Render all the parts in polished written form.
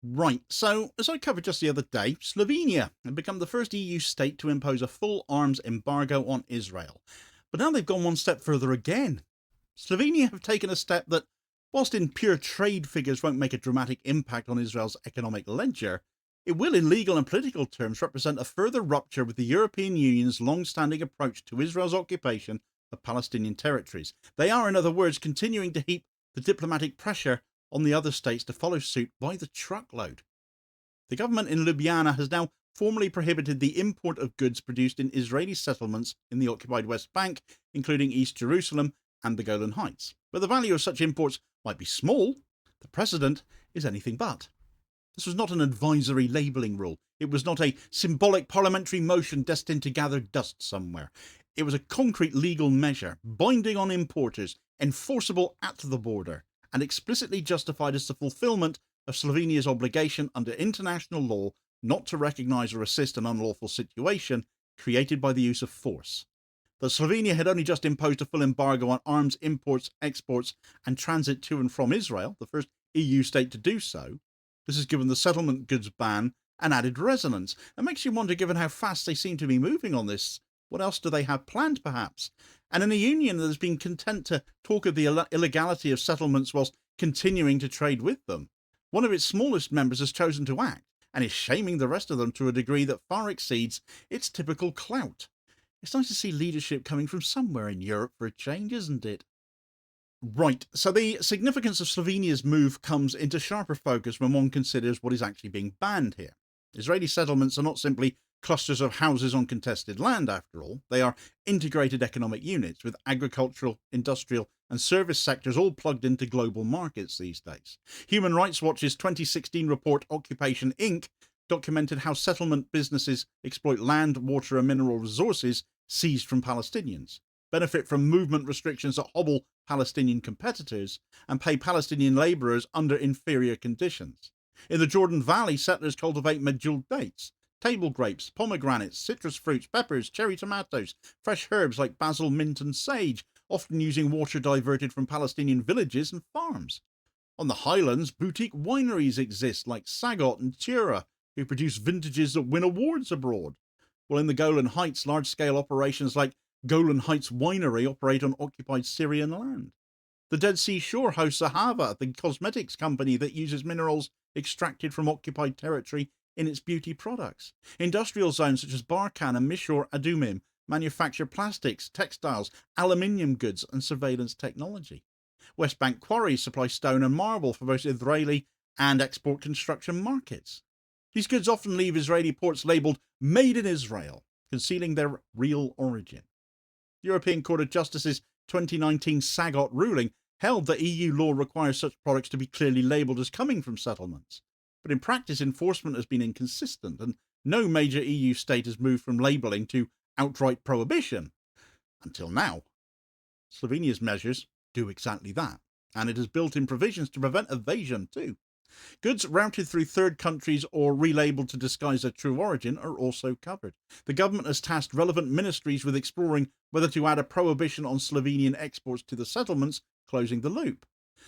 Right, so as I covered just the other day, Slovenia had become the first EU state to impose a full arms embargo on Israel. But now they've gone one step further again. Slovenia have taken a step that, whilst in pure trade figures won't make a dramatic impact on Israel's economic ledger, it will in legal and political terms represent a further rupture with the European Union's long-standing approach to Israel's occupation of Palestinian territories. They are, in other words, continuing to heap the diplomatic pressure on the other states to follow suit by the truckload. The government in Ljubljana has now formally prohibited the import of goods produced in Israeli settlements in the occupied West Bank, including East Jerusalem and the Golan Heights. But the value of such imports might be small, the precedent is anything but. This was not an advisory labelling rule. It was not a symbolic parliamentary motion destined to gather dust somewhere. It was a concrete legal measure, binding on importers, enforceable at the border, and explicitly justified as the fulfilment of Slovenia's obligation under international law not to recognise or assist an unlawful situation created by the use of force. That Slovenia had only just imposed a full embargo on arms imports, exports, and transit to and from Israel, the first EU state to do so. This has given the settlement goods ban an added resonance. It makes you wonder, given how fast they seem to be moving on this, what else do they have planned, perhaps? And in a union that has been content to talk of the illegality of settlements whilst continuing to trade with them, one of its smallest members has chosen to act and is shaming the rest of them to a degree that far exceeds its typical clout. It's nice to see leadership coming from somewhere in Europe for a change, isn't it? Right, so the significance of Slovenia's move comes into sharper focus when one considers what is actually being banned here. Israeli settlements are not simply clusters of houses on contested land, after all. They are integrated economic units with agricultural, industrial, and service sectors all plugged into global markets these days. Human Rights Watch's 2016 report Occupation Inc. documented how settlement businesses exploit land, water, and mineral resources seized from Palestinians, benefit from movement restrictions that hobble Palestinian competitors, and pay Palestinian labourers under inferior conditions. In the Jordan Valley, settlers cultivate medjool dates, table grapes, pomegranates, citrus fruits, peppers, cherry tomatoes, fresh herbs like basil, mint, and sage, often using water diverted from Palestinian villages and farms. On the highlands, boutique wineries exist like Sagot and Tura, who produce vintages that win awards abroad. While in the Golan Heights, large-scale operations like Golan Heights Winery operate on occupied Syrian land. The Dead Sea Shore hosts Ahava, the cosmetics company that uses minerals extracted from occupied territory in its beauty products. Industrial zones such as Barkan and Mishor Adumim manufacture plastics, textiles, aluminium goods, and surveillance technology. West Bank quarries supply stone and marble for both Israeli and export construction markets. These goods often leave Israeli ports labelled Made in Israel, concealing their real origin. The European Court of Justice's 2019 Sagot ruling held that EU law requires such products to be clearly labelled as coming from settlements. But in practice, enforcement has been inconsistent, and no major EU state has moved from labelling to outright prohibition. Until now. Slovenia's measures do exactly that, and it has built in provisions to prevent evasion too. Goods routed through third countries or relabelled to disguise their true origin are also covered. The government has tasked relevant ministries with exploring whether to add a prohibition on Slovenian exports to the settlements, closing the loop.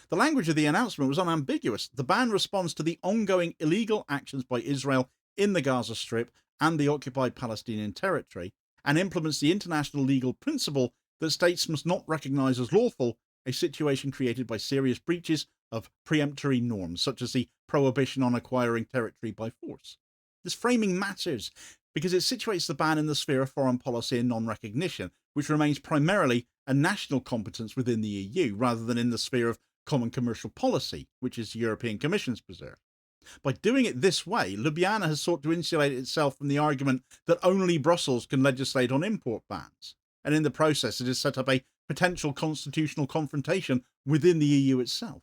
The language of the announcement was unambiguous. The ban responds to the ongoing illegal actions by Israel in the Gaza Strip and the occupied Palestinian territory, and implements the international legal principle that states must not recognise as lawful a situation created by serious breaches of preemptory norms, such as the prohibition on acquiring territory by force. This framing matters because it situates the ban in the sphere of foreign policy and non-recognition, which remains primarily a national competence within the EU, rather than in the sphere of common commercial policy, which is the European Commission's preserve. By doing it this way, Ljubljana has sought to insulate itself from the argument that only Brussels can legislate on import bans, and in the process it has set up a potential constitutional confrontation within the EU itself.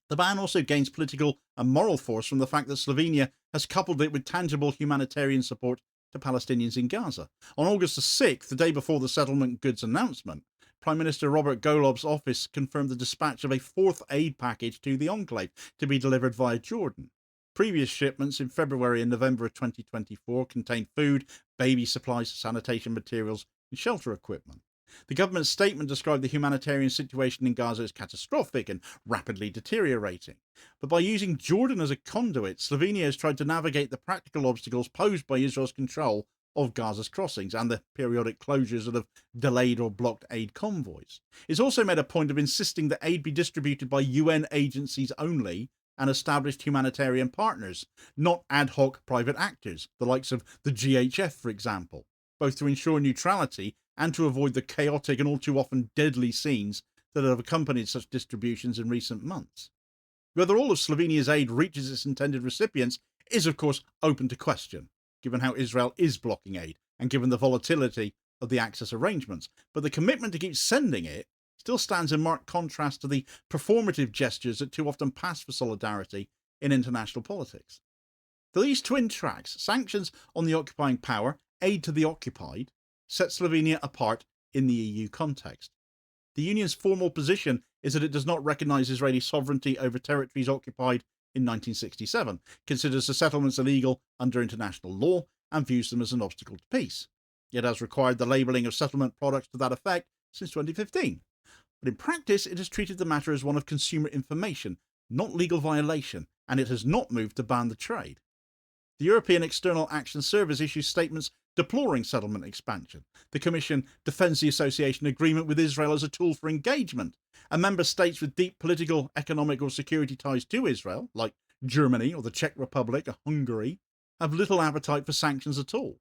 The ban also gains political and moral force from the fact that Slovenia has coupled it with tangible humanitarian support to Palestinians in Gaza. On August the 6th, the day before the settlement goods announcement, Prime Minister Robert Golob's office confirmed the dispatch of a fourth aid package to the enclave to be delivered via Jordan. Previous shipments in February and November of 2024 contained food, baby supplies, sanitation materials, and shelter equipment. The government's statement described the humanitarian situation in Gaza as catastrophic and rapidly deteriorating. But by using Jordan as a conduit, Slovenia has tried to navigate the practical obstacles posed by Israel's control of Gaza's crossings and the periodic closures that have delayed or blocked aid convoys. It's also made a point of insisting that aid be distributed by UN agencies only and established humanitarian partners, not ad hoc private actors, the likes of the GHF, for example, both to ensure neutrality and to avoid the chaotic and all too often deadly scenes that have accompanied such distributions in recent months. Whether all of Slovenia's aid reaches its intended recipients is, of course, open to question, given how Israel is blocking aid and given the volatility of the access arrangements. But the commitment to keep sending it still stands in marked contrast to the performative gestures that too often pass for solidarity in international politics. For these twin tracks, sanctions on the occupying power, aid to the occupied, set Slovenia apart in the EU context. The Union's formal position is that it does not recognise Israeli sovereignty over territories occupied in 1967, considers the settlements illegal under international law, and views them as an obstacle to peace. It has required the labelling of settlement products to that effect since 2015. But in practice, it has treated the matter as one of consumer information, not legal violation, and it has not moved to ban the trade. The European External Action Service issues statements deploring settlement expansion. The Commission defends the association agreement with Israel as a tool for engagement, and member states with deep political, economic or security ties to Israel, like Germany or the Czech Republic or Hungary, have little appetite for sanctions at all.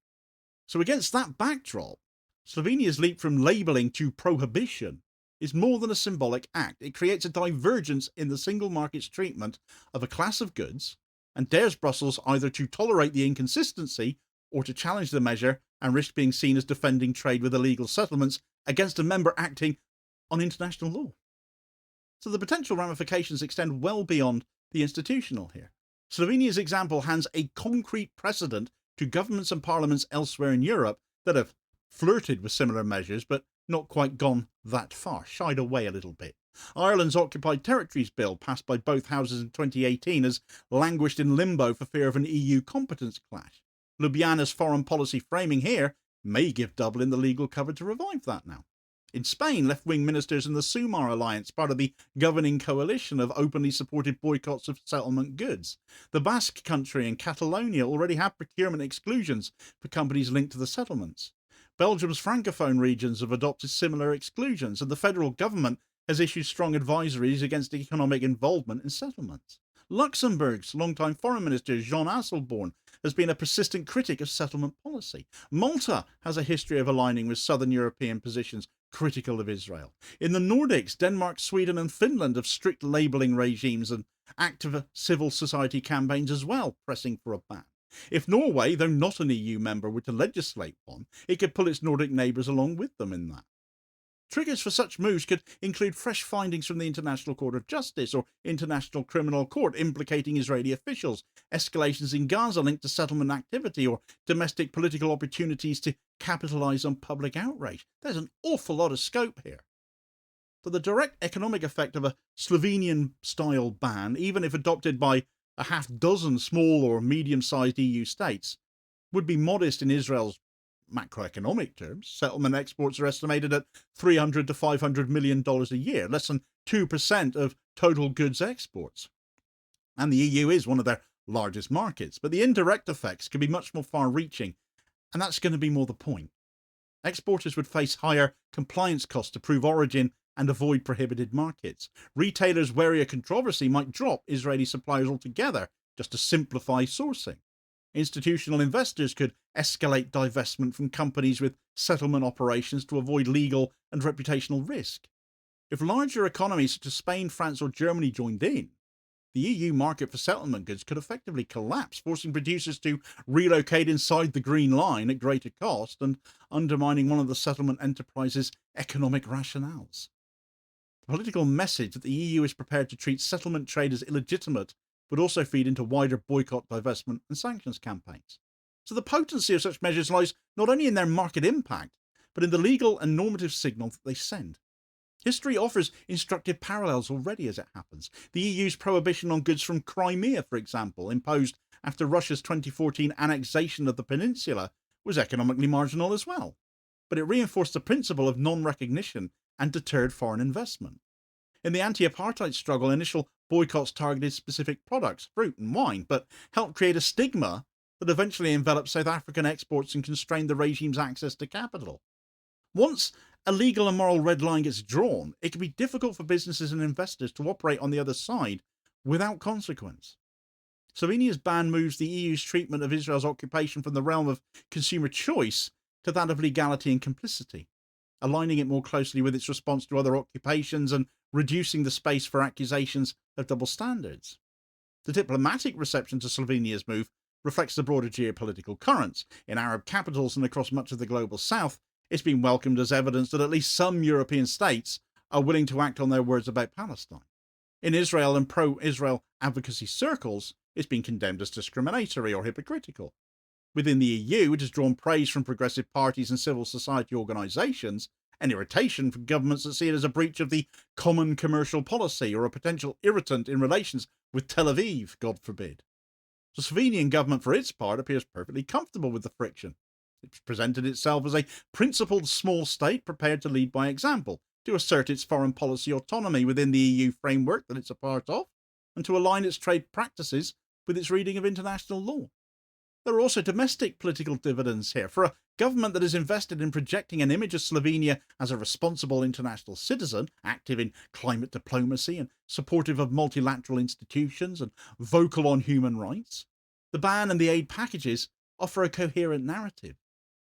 So against that backdrop, Slovenia's leap from labelling to prohibition is more than a symbolic act. It creates a divergence in the single market's treatment of a class of goods and dares Brussels either to tolerate the inconsistency or to challenge the measure and risk being seen as defending trade with illegal settlements against a member acting on international law. So the potential ramifications extend well beyond the institutional here. Slovenia's example hands a concrete precedent to governments and parliaments elsewhere in Europe that have flirted with similar measures but not quite gone that far, shied away a little bit. Ireland's Occupied Territories Bill, passed by both houses in 2018, has languished in limbo for fear of an EU competence clash. Ljubljana's foreign policy framing here may give Dublin the legal cover to revive that now. In Spain, left-wing ministers in the Sumar alliance, part of the governing coalition, have openly supported boycotts of settlement goods. The Basque Country and Catalonia already have procurement exclusions for companies linked to the settlements. Belgium's francophone regions have adopted similar exclusions, and the federal government has issued strong advisories against economic involvement in settlements. Luxembourg's longtime foreign minister Jean Asselborn has been a persistent critic of settlement policy. Malta has a history of aligning with southern European positions critical of Israel. In the Nordics, Denmark, Sweden and Finland have strict labelling regimes and active civil society campaigns as well, pressing for a ban. If Norway, though not an EU member, were to legislate one, it could pull its Nordic neighbours along with them in that. Triggers for such moves could include fresh findings from the International Court of Justice or International Criminal Court implicating Israeli officials, escalations in Gaza linked to settlement activity, or domestic political opportunities to capitalise on public outrage. There's an awful lot of scope here. But the direct economic effect of a Slovenian-style ban, even if adopted by a half dozen small or medium-sized EU states, would be modest in Israel's macroeconomic terms. Settlement exports are estimated at $300 to $500 million a year, less than 2% of total goods exports. And the EU is one of their largest markets, but the indirect effects can be much more far-reaching, and that's going to be more the point. Exporters would face higher compliance costs to prove origin and avoid prohibited markets. Retailers wary of controversy might drop Israeli suppliers altogether just to simplify sourcing. Institutional investors could escalate divestment from companies with settlement operations to avoid legal and reputational risk. If larger economies such as Spain, France or Germany joined in, the EU market for settlement goods could effectively collapse, forcing producers to relocate inside the green line at greater cost and undermining one of the settlement enterprise's economic rationales. The political message that the EU is prepared to treat settlement trade as illegitimate would also feed into wider boycott, divestment and sanctions campaigns. So the potency of such measures lies not only in their market impact, but in the legal and normative signal that they send. History offers instructive parallels already as it happens. The EU's prohibition on goods from Crimea, for example, imposed after Russia's 2014 annexation of the peninsula, was economically marginal as well. but it reinforced the principle of non-recognition and deterred foreign investment. In the anti-apartheid struggle, initial boycotts targeted specific products, fruit and wine, but helped create a stigma that eventually enveloped South African exports and constrained the regime's access to capital. Once a legal and moral red line gets drawn, it can be difficult for businesses and investors to operate on the other side without consequence. Slovenia's ban moves the EU's treatment of Israel's occupation from the realm of consumer choice to that of legality and complicity, aligning it more closely with its response to other occupations and reducing the space for accusations of double standards. The diplomatic reception to Slovenia's move reflects the broader geopolitical currents. In Arab capitals and across much of the global south, it's been welcomed as evidence that at least some European states are willing to act on their words about Palestine. In Israel and pro-Israel advocacy circles, it's been condemned as discriminatory or hypocritical. Within the EU, it has drawn praise from progressive parties and civil society organisations, and irritation from governments that see it as a breach of the common commercial policy or a potential irritant in relations with Tel Aviv, God forbid. The Slovenian government, for its part, appears perfectly comfortable with the friction. It's presented itself as a principled small state prepared to lead by example, to assert its foreign policy autonomy within the EU framework that it's a part of, and to align its trade practices with its reading of international law. There are also domestic political dividends here. For a government that is invested in projecting an image of Slovenia as a responsible international citizen, active in climate diplomacy and supportive of multilateral institutions and vocal on human rights, the ban and the aid packages offer a coherent narrative.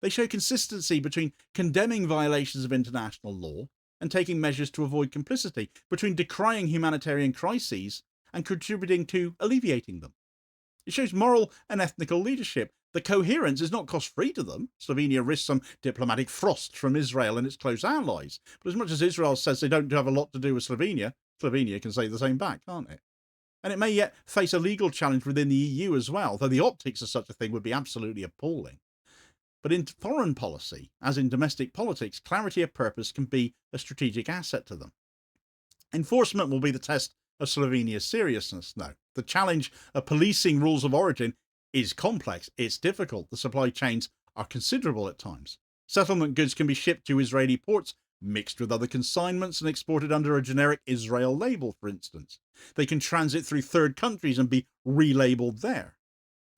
They show consistency between condemning violations of international law and taking measures to avoid complicity, between decrying humanitarian crises and contributing to alleviating them. It shows moral and ethnical leadership. The coherence is not cost-free to them. Slovenia risks some diplomatic frost from Israel and its close allies. But as much as Israel says they don't have a lot to do with Slovenia, Slovenia can say the same back, can't it? And it may yet face a legal challenge within the EU as well, though the optics of such a thing would be absolutely appalling. But in foreign policy, as in domestic politics, clarity of purpose can be a strategic asset to them. Enforcement will be the test of Slovenia's seriousness now. The challenge of policing rules of origin is complex, it's difficult, the supply chains are considerable at times. Settlement goods can be shipped to Israeli ports, mixed with other consignments and exported under a generic Israel label, for instance. They can transit through third countries and be relabeled there.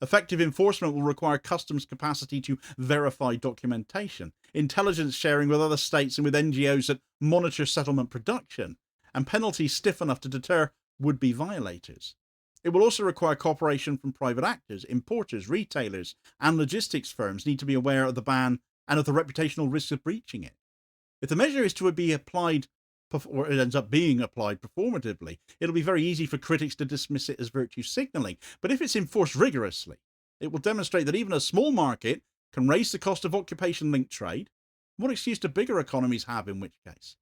Effective enforcement will require customs capacity to verify documentation, intelligence sharing with other states and with NGOs that monitor settlement production, and penalties stiff enough to deter would-be violators. It will also require cooperation from private actors, importers, retailers, and logistics firms need to be aware of the ban and of the reputational risks of breaching it. If the measure is to be applied, or it ends up being applied performatively, it'll be very easy for critics to dismiss it as virtue signalling. But if it's enforced rigorously, it will demonstrate that even a small market can raise the cost of occupation-linked trade. What excuse do bigger economies have in which case?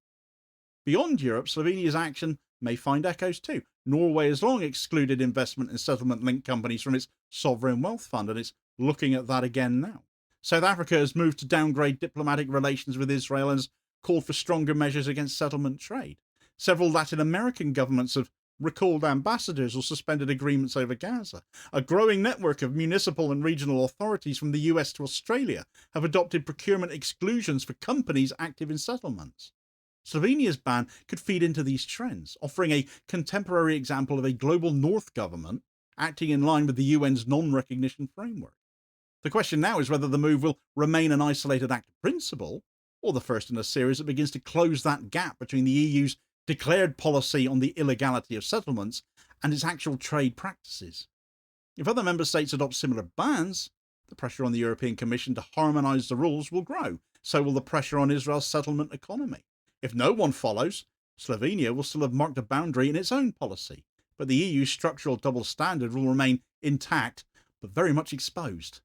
Beyond Europe, Slovenia's action may find echoes too. Norway has long excluded investment in settlement-linked companies from its sovereign wealth fund, and it's looking at that again now. South Africa has moved to downgrade diplomatic relations with Israel and has called for stronger measures against settlement trade. Several Latin American governments have recalled ambassadors or suspended agreements over Gaza. A growing network of municipal and regional authorities from the US to Australia have adopted procurement exclusions for companies active in settlements. Slovenia's ban could feed into these trends, offering a contemporary example of a global North government acting in line with the UN's non-recognition framework. The question now is whether the move will remain an isolated act of principle, or the first in a series that begins to close that gap between the EU's declared policy on the illegality of settlements and its actual trade practices. If other member states adopt similar bans, the pressure on the European Commission to harmonise the rules will grow. So will the pressure on Israel's settlement economy. If no one follows, Slovenia will still have marked a boundary in its own policy, but the EU's structural double standard will remain intact, but very much exposed.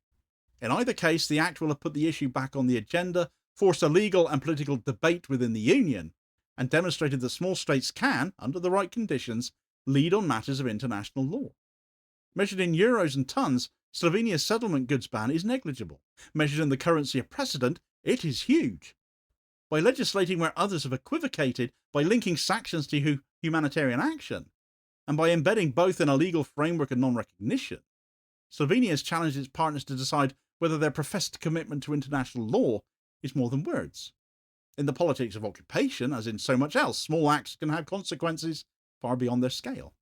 In either case, the Act will have put the issue back on the agenda, forced a legal and political debate within the Union, and demonstrated that small states can, under the right conditions, lead on matters of international law. Measured in euros and tons, Slovenia's settlement goods ban is negligible. Measured in the currency of precedent, it is huge. By legislating where others have equivocated, by linking sanctions to humanitarian action, and by embedding both in a legal framework and non-recognition, Slovenia has challenged its partners to decide whether their professed commitment to international law is more than words. In the politics of occupation, as in so much else, small acts can have consequences far beyond their scale.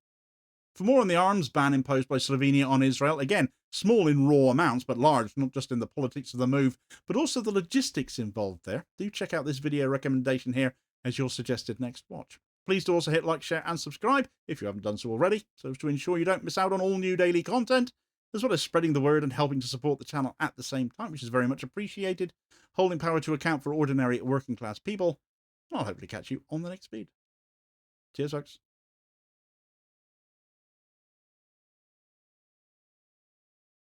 For more on the arms ban imposed by Slovenia on Israel, again, small in raw amounts, but large not just in the politics of the move, but also the logistics involved there, do check out this video recommendation here as your suggested next watch. Please do also hit like, share and subscribe if you haven't done so already, so as to ensure you don't miss out on all new daily content, as well as spreading the word and helping to support the channel at the same time, which is very much appreciated, holding power to account for ordinary working class people. I'll hopefully catch you on the next feed. Cheers, folks.